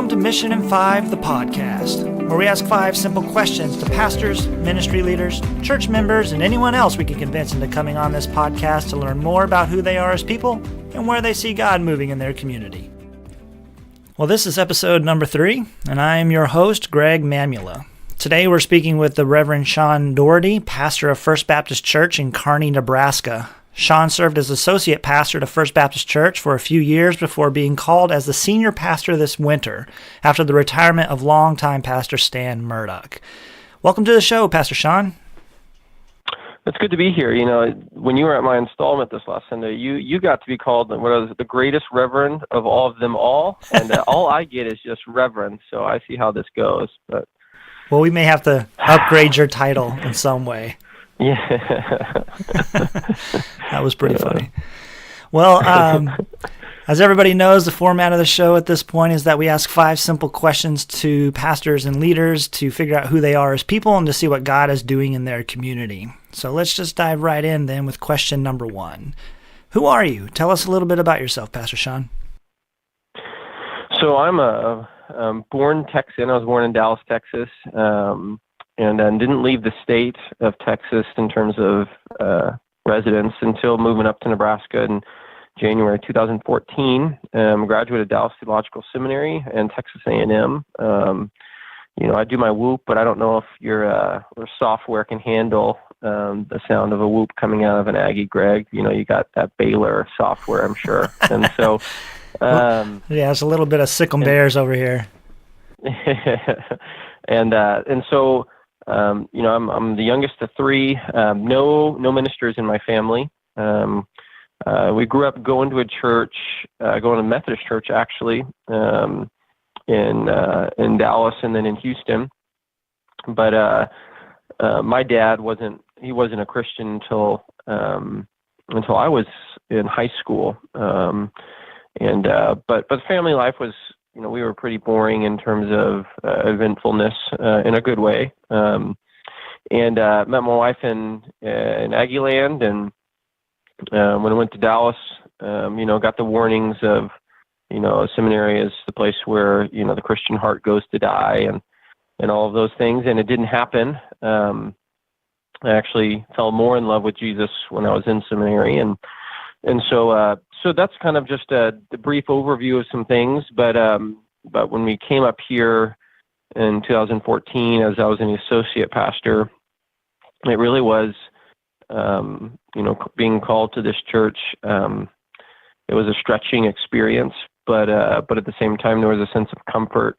Welcome to Mission in 5, the podcast, where we ask 5 simple questions to pastors, ministry leaders, church members, and anyone else we can convince into coming on this podcast to learn more about who they are as people and where they see God moving in their community. Well, this is episode number 3, and I am your host, Greg Mamula. Today we're speaking with the Reverend Sean Dougherty, pastor of First Baptist Church in Kearney, Nebraska. Sean served as associate pastor to First Baptist Church for a few years before being called as the senior pastor this winter after the retirement of longtime pastor Stan Murdoch. Welcome to the show, Pastor Sean. It's good to be here. You know, when you were at my installment this last Sunday, you got to be called the greatest reverend of all of them all, and all I get is just reverend, so I see how this goes. But well, we may have to upgrade your title in some way. Yeah. That was pretty funny. Well, as everybody knows, the format of the show at this point is that we ask 5 simple questions to pastors and leaders to figure out who they are as people and to see what God is doing in their community. So let's just dive right in then with question number 1. Who are you? Tell us a little bit about yourself, Pastor Sean. So I'm a born Texan. I was born in Dallas, Texas. And then didn't leave the state of Texas in terms of residence until moving up to Nebraska in January 2014. Graduated Dallas Theological Seminary and Texas A&M. I do my whoop, but I don't know if your software can handle the sound of a whoop coming out of an Aggie, Greg. You know, you got that Baylor software, I'm sure. And so... yeah, it's a little bit of sickle bears over here. And so... I'm the youngest of 3. No ministers in my family. We grew up going to a church, going to a Methodist church actually, in Dallas and then in Houston. But my dad wasn't a Christian until I was in high school. But family life was, we were pretty boring in terms of eventfulness in a good way. Met my wife in Aggie land, and when I went to Dallas, got the warnings of, seminary is the place where, the Christian heart goes to die and all of those things, and it didn't happen. I actually fell more in love with Jesus when I was in seminary, and so that's kind of just the brief overview of some things. But when we came up here in 2014, as I was an associate pastor, it really was, being called to this church. It was a stretching experience, but at the same time, there was a sense of comfort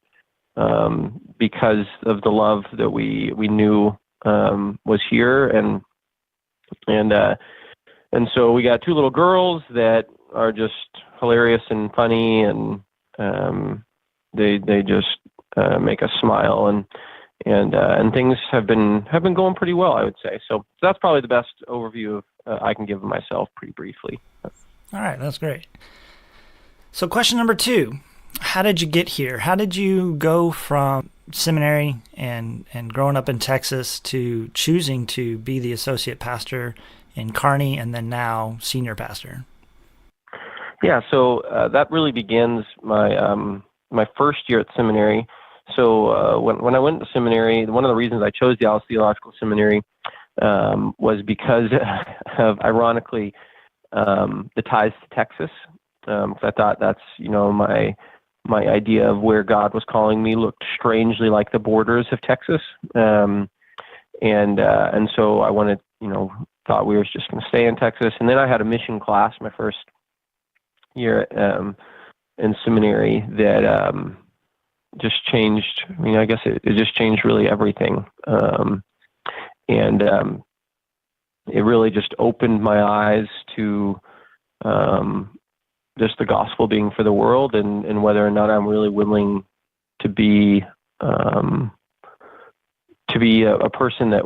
because of the love that we knew was here, and so we got 2 little girls that are just hilarious and funny, and they just make us smile, and things have been going pretty well, I would say. So that's probably the best overview of I can give of myself pretty briefly. All right, that's great. So question number 2, how did you get here? How did you go from seminary and growing up in Texas to choosing to be the associate pastor in Kearney and then now senior pastor? Yeah, so that really begins my first year at seminary. So when I went to seminary, one of the reasons I chose Dallas Theological Seminary was because of, ironically, the ties to Texas. I thought that's, my idea of where God was calling me looked strangely like the borders of Texas. And so I wanted, thought we were just going to stay in Texas. And then I had a mission class my first year in seminary that just changed. I guess it just changed really everything. It really just opened my eyes to just the gospel being for the world, and whether or not I'm really willing to be a person that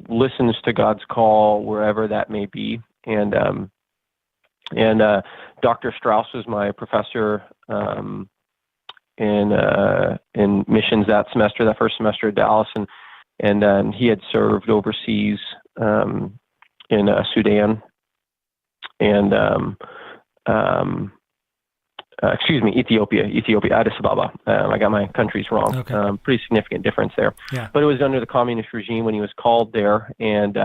listens to God's call wherever that may be. And Dr. Strauss was my professor in missions that first semester at Dallas, and he had served overseas in Sudan, and Ethiopia, Addis Ababa. I got my countries wrong. Okay. Pretty significant difference there. Yeah. But it was under the communist regime when he was called there, and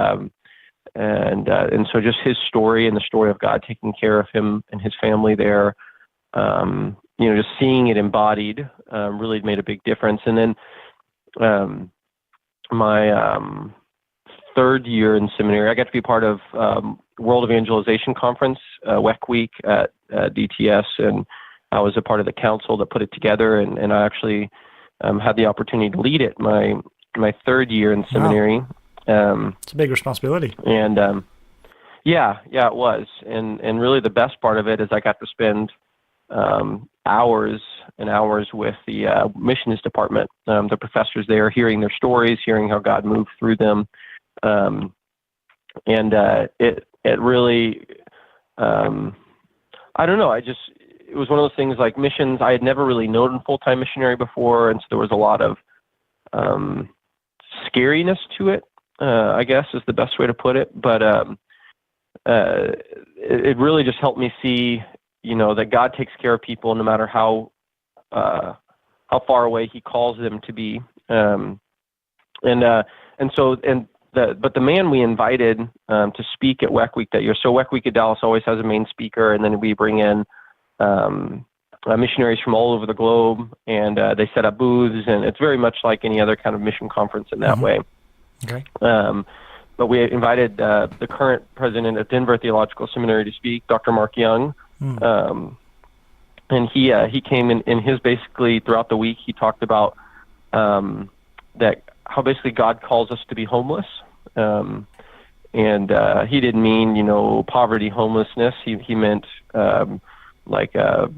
so just his story and the story of God taking care of him and his family there, just seeing it embodied really made a big difference. And then my third year in seminary, I got to be part of World Evangelization Conference, WEC Week at DTS, and I was a part of the council that put it together, and I actually had the opportunity to lead it my third year in seminary. Wow. It's a big responsibility. And yeah, it was. And really the best part of it is I got to spend hours and hours with the missions department, the professors there, hearing their stories, hearing how God moved through them. It really, I don't know, it was one of those things like missions. I had never really known full-time missionary before, and so there was a lot of scariness to it, I guess is the best way to put it. But it really just helped me see, that God takes care of people no matter how far away He calls them to be. But the man we invited to speak at WEC Week that year. So WEC Week at Dallas always has a main speaker, and then we bring in missionaries from all over the globe, and they set up booths, and it's very much like any other kind of mission conference in that way. Okay. But we invited the current president of Denver Theological Seminary to speak, Dr. Mark Young, and he came in his basically throughout the week. He talked about that how basically God calls us to be homeless. And he didn't mean, poverty, homelessness. He meant like a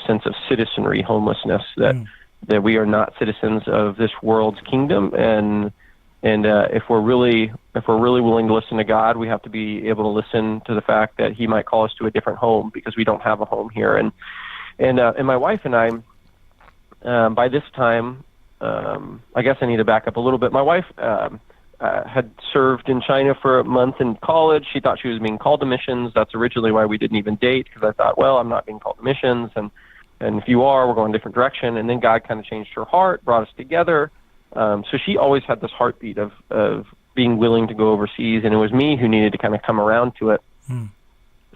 sense of citizenry homelessness, that we are not citizens of this world's kingdom. And if we're really willing to listen to God, we have to be able to listen to the fact that He might call us to a different home because we don't have a home here. And my wife and I, by this time, I guess I need to back up a little bit. My wife had served in China for a month in college. She thought she was being called to missions. That's originally why we didn't even date, because I thought, well, I'm not being called to missions, and if you are, we're going a different direction. And then God kind of changed her heart, brought us together. So she always had this heartbeat of being willing to go overseas, and it was me who needed to kind of come around to it.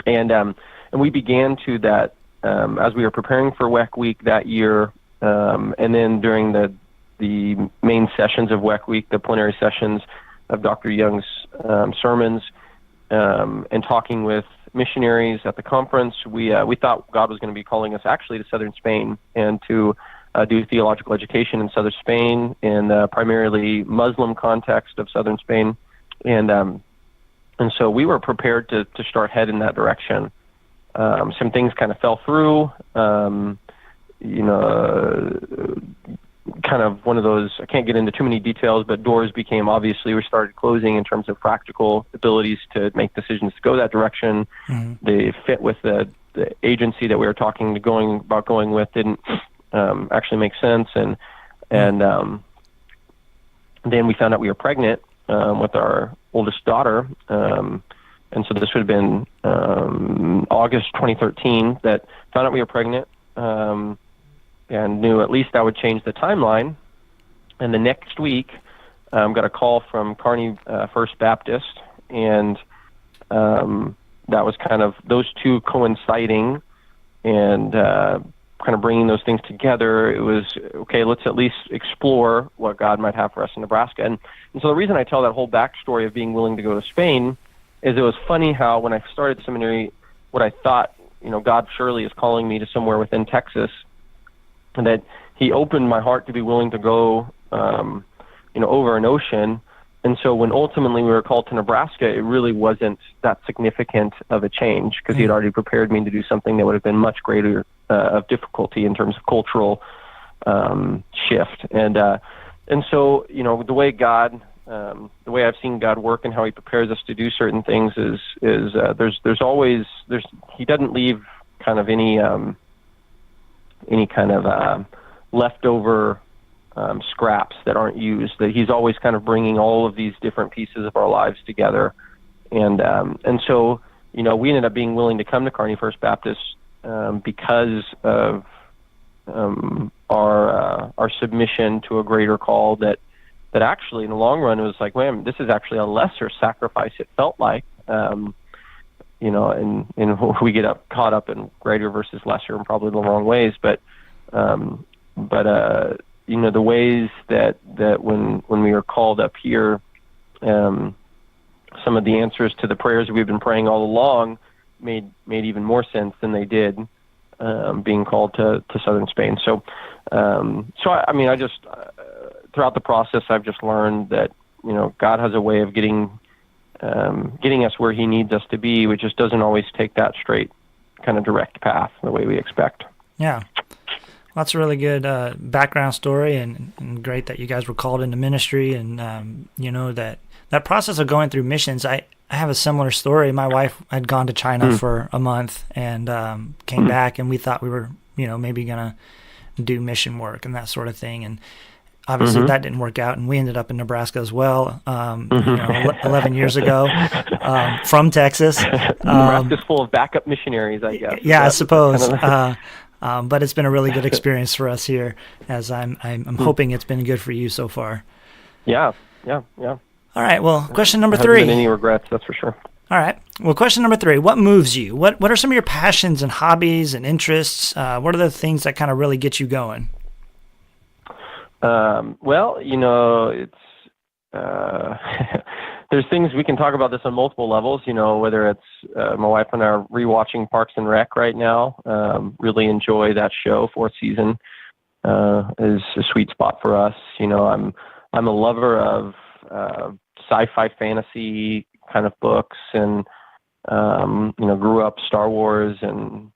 And we began to that as we were preparing for WEC Week that year, and then during the main sessions of WEC Week, the plenary sessions of Dr. Young's sermons, and talking with missionaries at the conference, we thought God was going to be calling us actually to southern Spain and to do theological education in southern Spain, in primarily Muslim context of southern Spain, and so we were prepared to start heading that direction. Some things kind of fell through. Kind of one of those, I can't get into too many details, but doors became obviously, we started closing in terms of practical abilities to make decisions to go that direction. They fit with the agency that we were going with didn't actually make sense. And then we found out we were pregnant with our oldest daughter. And so this would have been August 2013 that found out we were pregnant. And knew at least I would change the timeline. And the next week, got a call from Kearney First Baptist, and that was kind of those two coinciding and kind of bringing those things together. It was, okay, let's at least explore what God might have for us in Nebraska. And so the reason I tell that whole backstory of being willing to go to Spain is it was funny how when I started seminary, what I thought, God surely is calling me to somewhere within Texas, and that He opened my heart to be willing to go, over an ocean. And so when ultimately we were called to Nebraska, it really wasn't that significant of a change, because He had already prepared me to do something that would have been much greater of difficulty in terms of cultural shift. And so, the way I've seen God work and how He prepares us to do certain things is there's always He doesn't leave kind of any kind of leftover scraps that aren't used. That He's always kind of bringing all of these different pieces of our lives together, and so we ended up being willing to come to Kearney First Baptist because of our submission to a greater call that actually in the long run it was like, man, this is actually a lesser sacrifice. It felt like, and we get caught up in greater versus lesser in probably the wrong ways, but the ways that when we were called up here, some of the answers to the prayers we've been praying all along made even more sense than they did being called to southern Spain. So I just throughout the process, I've just learned that God has a way of getting us where He needs us to be, which just doesn't always take that straight kind of direct path the way we expect. Yeah. Well, that's a really good background story, and great that you guys were called into ministry, and that process of going through missions. I have a similar story. My wife had gone to China for a month and came back, and we thought we were maybe gonna do mission work and that sort of thing, and obviously that didn't work out, and we ended up in Nebraska as well 11 years ago from Texas. Nebraska's full of backup missionaries, I guess. Yeah, I suppose. But it's been a really good experience for us here, as I'm hoping it's been good for you so far. Yeah. All right, well, question number 3. Haven't been any regrets, that's for sure. All right, well, question number 3. What moves you? What are some of your passions and hobbies and interests? What are the things that kind of really get you going? It's there's things we can talk about this on multiple levels, whether it's my wife and I are rewatching Parks and Rec right now. Really enjoy that show. 4th season is a sweet spot for us. I'm a lover of sci-fi fantasy kind of books, and grew up Star Wars, and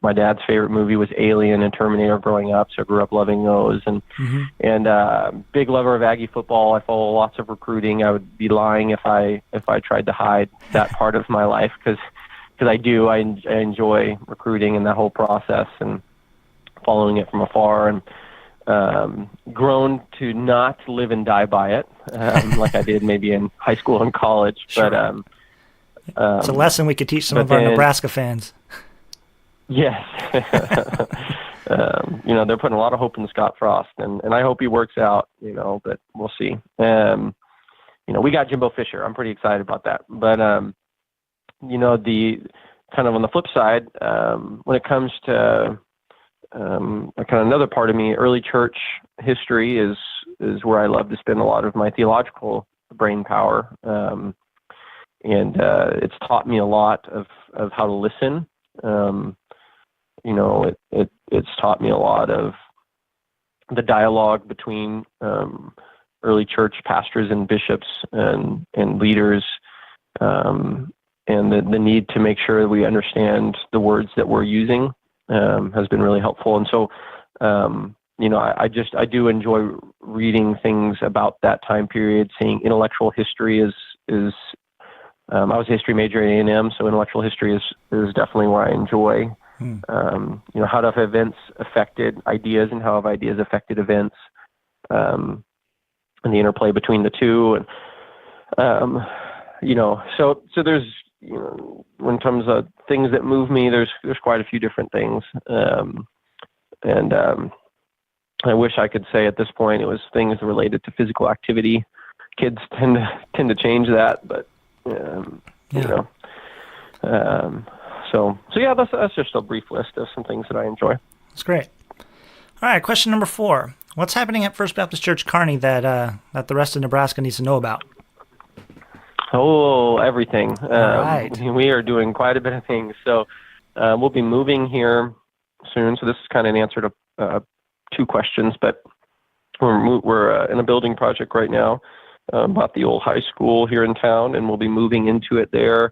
my dad's favorite movie was Alien and Terminator growing up, so I grew up loving those, and big lover of Aggie football. I follow lots of recruiting. I would be lying if I tried to hide that part of my life, because I do. I enjoy recruiting and that whole process and following it from afar, and grown to not live and die by it, like I did maybe in high school and college. Sure. But it's a lesson we could teach some of our Nebraska fans. Yes. They're putting a lot of hope in Scott Frost, and I hope he works out, but we'll see. We got Jimbo Fisher. I'm pretty excited about that. But, the kind of on the flip side, when it comes to kind of another part of me, early church history is where I love to spend a lot of my theological brain power. And it's taught me a lot of how to listen. It's taught me a lot of the dialogue between early church pastors and bishops and leaders, and the need to make sure that we understand the words that we're using has been really helpful. And so, I do enjoy reading things about that time period. Seeing intellectual history is I was a history major at A&M, so intellectual history is definitely where I enjoy. How have events affected ideas, and how have ideas affected events, and the interplay between the two. And so there's when it comes to things that move me, there's quite a few different things, and I wish I could say at this point it was things related to physical activity. Kids tend to change that, but So yeah, that's just a brief list of some things that I enjoy. That's great. All right, question number 4. What's happening at First Baptist Church Kearney that the rest of Nebraska needs to know about? Oh, everything. All right. We are doing quite a bit of things. So we'll be moving here soon. So this is kind of an answer to 2 questions, but we're in a building project right now about the old high school here in town, and we'll be moving into it there.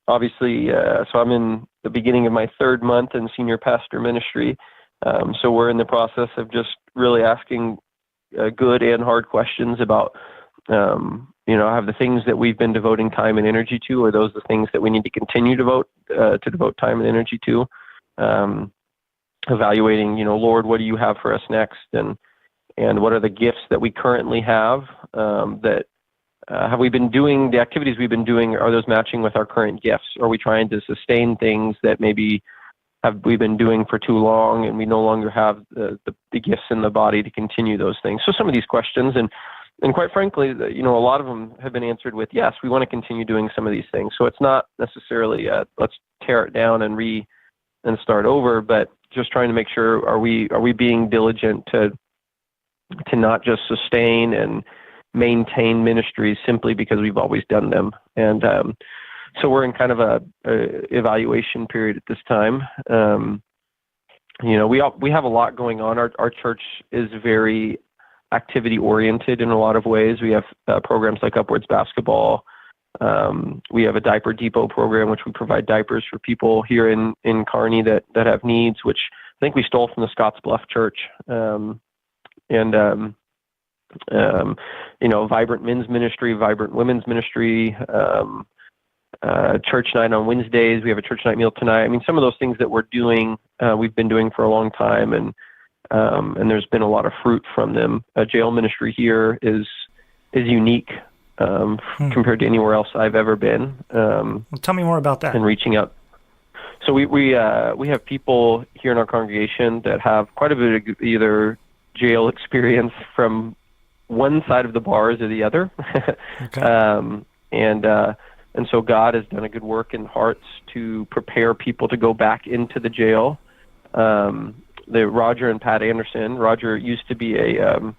Obviously, so I'm in the beginning of my 3rd month in senior pastor ministry. So we're in the process of just really asking good and hard questions about, have the things that we've been devoting time and energy to, are those the things that we need to continue to devote time and energy to? Evaluating, Lord, what do you have for us next? And what are the gifts that we currently have that have we been doing the activities we've been doing? Are those matching with our current gifts? Are we trying to sustain things that maybe have we been doing for too long, and we no longer have the gifts in the body to continue those things? So some of these questions, and quite frankly, a lot of them have been answered with yes, we want to continue doing some of these things. So it's not necessarily let's tear it down and start over, but just trying to make sure are we being diligent to not just sustain and maintain ministries simply because we've always done them. And so we're in kind of a evaluation period at this time. We have a lot going on. Our church is very activity oriented in a lot of ways. We have programs like Upwards Basketball. We have a diaper depot program, which we provide diapers for people here in Kearney that have needs, which I think we stole from the Scottsbluff Church. Vibrant men's ministry, vibrant women's ministry, church night on Wednesdays. We have a church night meal tonight. I mean, some of those things that we're doing, we've been doing for a long time, and there's been a lot of fruit from them. Jail ministry here is unique compared to anywhere else I've ever been. Well, tell me more about that. And reaching out. So we have people here in our congregation that have quite a bit of either jail experience from one side of the bars or the other. Okay. And so God has done a good work in hearts to prepare people to go back into the jail. The Roger and Pat Anderson. Roger used to be the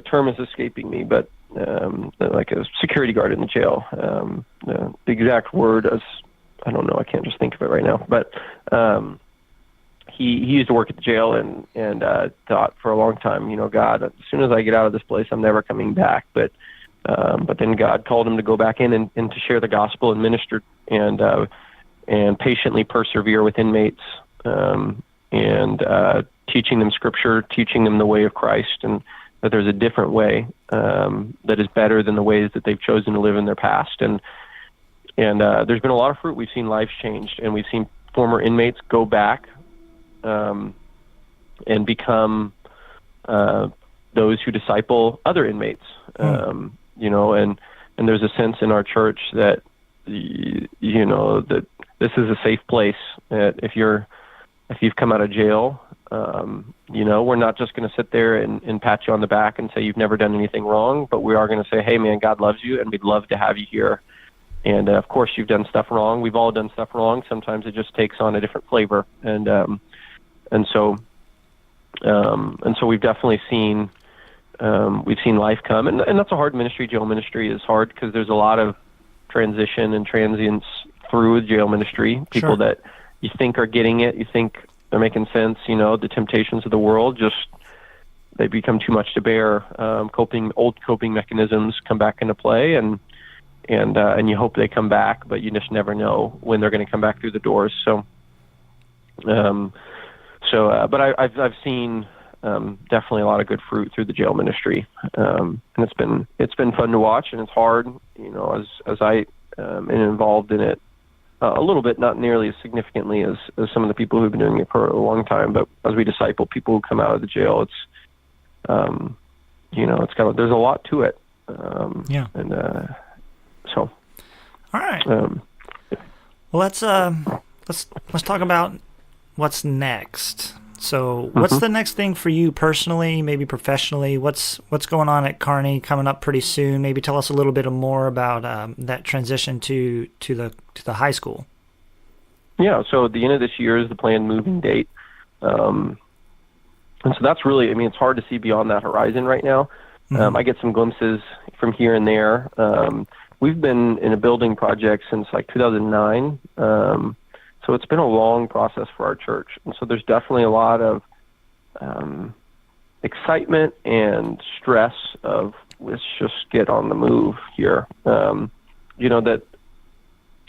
term is escaping me, but like a security guard in the jail. The exact word is, I don't know, I can't just think of it right now, but he used to work at the jail and thought for a long time, God, as soon as I get out of this place, I'm never coming back. But then God called him to go back in and to share the gospel and minister and patiently persevere with inmates and teaching them scripture, teaching them the way of Christ, and that there's a different way that is better than the ways that they've chosen to live in their past. And there's been a lot of fruit. We've seen lives changed, and we've seen former inmates go back and become those who disciple other inmates. And there's a sense in our church that that this is a safe place. That if you've come out of jail, we're not just going to sit there and pat you on the back and say you've never done anything wrong, but we are going to say, hey man, God loves you, and we'd love to have you here. And of course, you've done stuff wrong. We've all done stuff wrong. Sometimes it just takes on a different flavor. And so we've definitely seen life come, and that's a hard ministry. Jail ministry is hard because there's a lot of transition and transience through jail ministry. People Sure. that you think are getting it, you think they're making sense. The temptations of the world they become too much to bear. Old coping mechanisms come back into play, and you hope they come back, but you just never know when they're going to come back through the doors. But I've seen definitely a lot of good fruit through the jail ministry, and it's been fun to watch, and it's hard, as I am involved in it a little bit, not nearly as significantly as some of the people who've been doing it for a long time. But as we disciple people who come out of the jail, it's there's a lot to it. So. All right. Well, let's talk about what's next. So, what's the next thing for you personally, maybe professionally? What's going on at Kearney coming up pretty soon? Maybe tell us a little bit more about that transition to the high school. Yeah. So, at the end of this year is the planned moving date, and so that's really, it's hard to see beyond that horizon right now. I get some glimpses from here and there. We've been in a building project since like 2009. So it's been a long process for our church. And so there's definitely a lot of excitement and stress of let's just get on the move here. That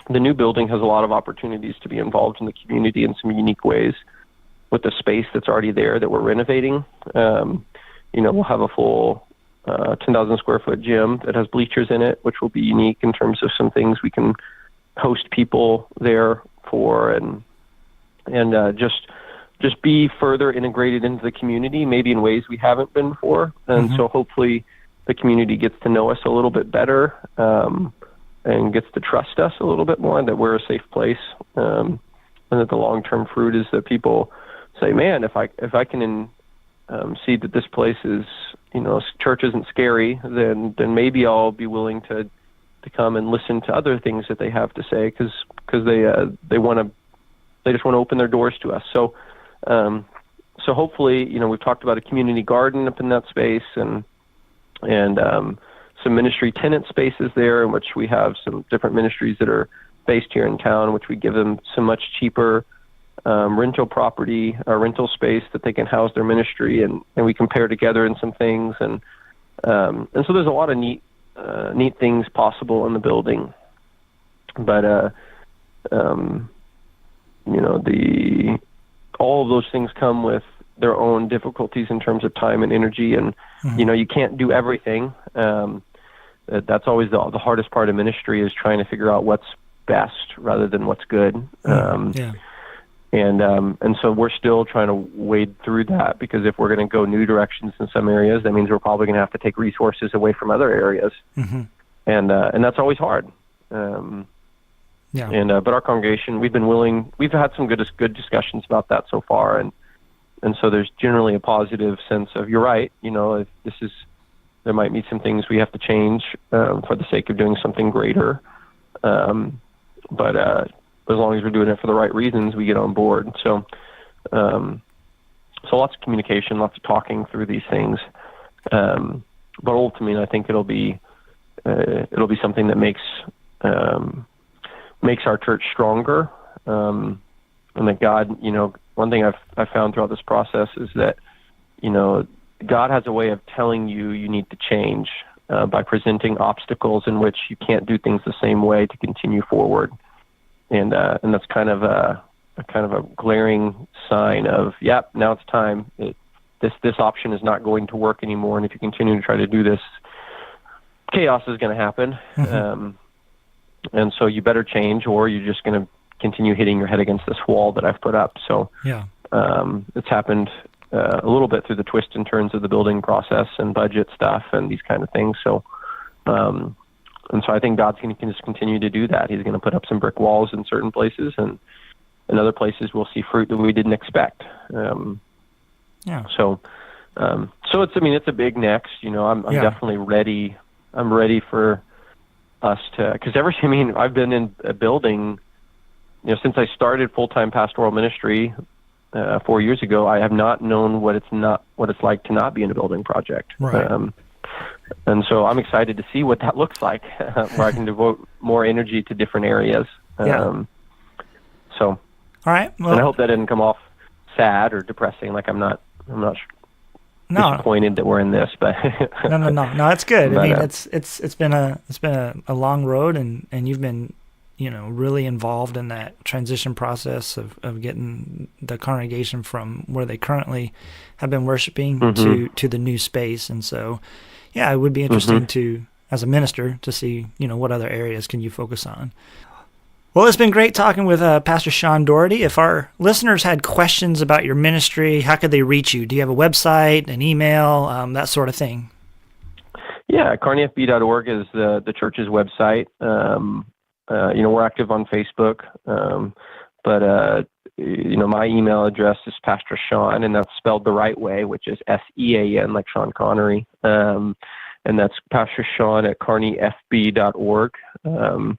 the new building has a lot of opportunities to be involved in the community in some unique ways with the space that's already there that we're renovating. We'll have a full 10,000 square foot gym that has bleachers in it, which will be unique in terms of some things we can host people there for, and just just be further integrated into the community, maybe in ways we haven't been before. And so hopefully the community gets to know us a little bit better, and gets to trust us a little bit more, that we're a safe place, and that the long-term fruit is that people say, man, if I can see that this place is, church isn't scary, then maybe I'll be willing to come and listen to other things that they have to say, because they just want to open their doors to us. So hopefully, we've talked about a community garden up in that space, and some ministry tenant spaces there, in which we have some different ministries that are based here in town, which we give them some much cheaper rental property or rental space that they can house their ministry, and we compare together in some things, and so there's a lot of neat things possible in the building. But all of those things come with their own difficulties in terms of time and energy, and you can't do everything. That's always the hardest part of ministry, is trying to figure out what's best rather than what's good. And so we're still trying to wade through that, because if we're going to go new directions in some areas, that means we're probably going to have to take resources away from other areas. And that's always hard. But our congregation, we've had some good discussions about that so far, and so there's generally a positive sense of, you're right, if there might be some things we have to change for the sake of doing something greater, but as long as we're doing it for the right reasons, we get on board. So lots of communication, lots of talking through these things, but ultimately, I think it'll be something that makes our church stronger, and that God, one thing I've found throughout this process is that, God has a way of telling you need to change by presenting obstacles in which you can't do things the same way to continue forward, and that's kind of a glaring sign of, now it's time. This option is not going to work anymore, and if you continue to try to do this, chaos is going to happen. And so you better change, or you're just going to continue hitting your head against this wall that I've put up. So it's happened a little bit through the twists and turns of the building process and budget stuff and these kind of things. So and so I think God's going to just continue to do that. He's going to put up some brick walls in certain places, and in other places we'll see fruit that we didn't expect. So it's a big next. I'm definitely ready. I'm ready for us to, because I've been in a building, since I started full-time pastoral ministry 4 years ago. I have not known what it's like to not be in a building project. Right. And so I'm excited to see what that looks like, where I can devote more energy to different areas. All right. Well, and I hope that didn't come off sad or depressing. Like I'm not disappointed that we're in this, but no, it's good. But, it's been a long road, and you've been really involved in that transition process of getting the congregation from where they currently have been worshiping to the new space. And so it would be interesting to, as a minister, to see what other areas can you focus on. Well, it's been great talking with Pastor Sean Dougherty. If our listeners had questions about your ministry, how could they reach you? Do you have a website, an email, that sort of thing? Yeah, kearneyfb.org is the church's website. We're active on Facebook, but my email address is Pastor Sean, and that's spelled the right way, which is SEAN, like Sean Connery, and that's Pastor Sean at kearneyfb.org. I'm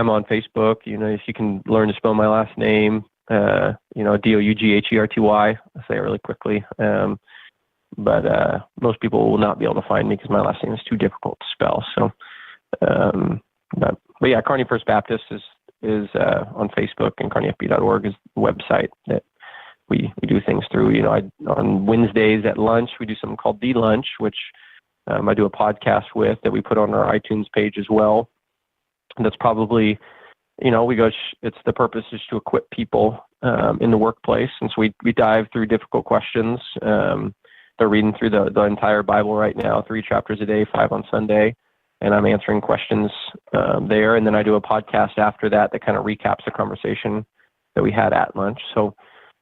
on Facebook. If you can learn to spell my last name, Dougherty, I say it really quickly. But most people will not be able to find me because my last name is too difficult to spell. So, but yeah, Kearney First Baptist is on Facebook, and kearneyfb.org is the website that we do things through. On Wednesdays at lunch, we do something called The Lunch, which I do a podcast with that we put on our iTunes page as well. And that's probably, it's the purpose is to equip people in the workplace. And so we dive through difficult questions. They're reading through the entire Bible right now, 3 chapters a day, 5 on Sunday. And I'm answering questions there. And then I do a podcast after that kind of recaps the conversation that we had at lunch. So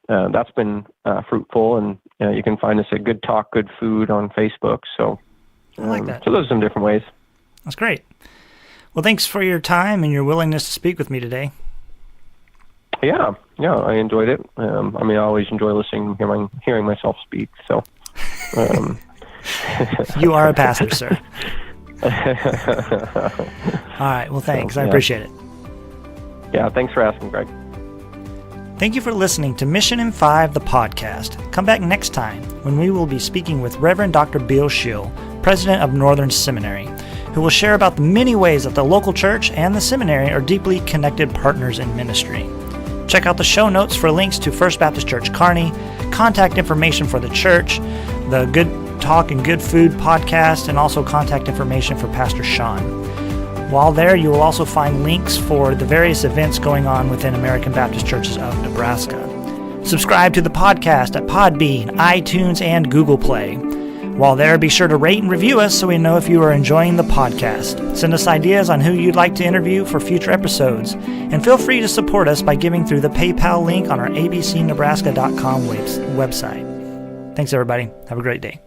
that's been fruitful. And you can find us at Good Talk, Good Food on Facebook. So I like that. So those are some different ways. That's great. Well, thanks for your time and your willingness to speak with me today. Yeah, I enjoyed it. I always enjoy listening, hearing myself speak. So, you are a pastor, sir. All right. Well, thanks. I appreciate it. Yeah, thanks for asking, Greg. Thank you for listening to Mission in 5, the podcast. Come back next time when we will be speaking with Reverend Dr. Bill Schill, president of Northern Seminary, who will share about the many ways that the local church and the seminary are deeply connected partners in ministry. Check out the show notes for links to First Baptist Church Kearney, contact information for the church, the Good Talk and Good Food podcast, and also contact information for Pastor Sean. While there, you will also find links for the various events going on within American Baptist Churches of Nebraska. Subscribe to the podcast at Podbean, iTunes, and Google Play. While there, be sure to rate and review us so we know if you are enjoying the podcast. Send us ideas on who you'd like to interview for future episodes. And feel free to support us by giving through the PayPal link on our abcnebraska.com website. Thanks, everybody. Have a great day.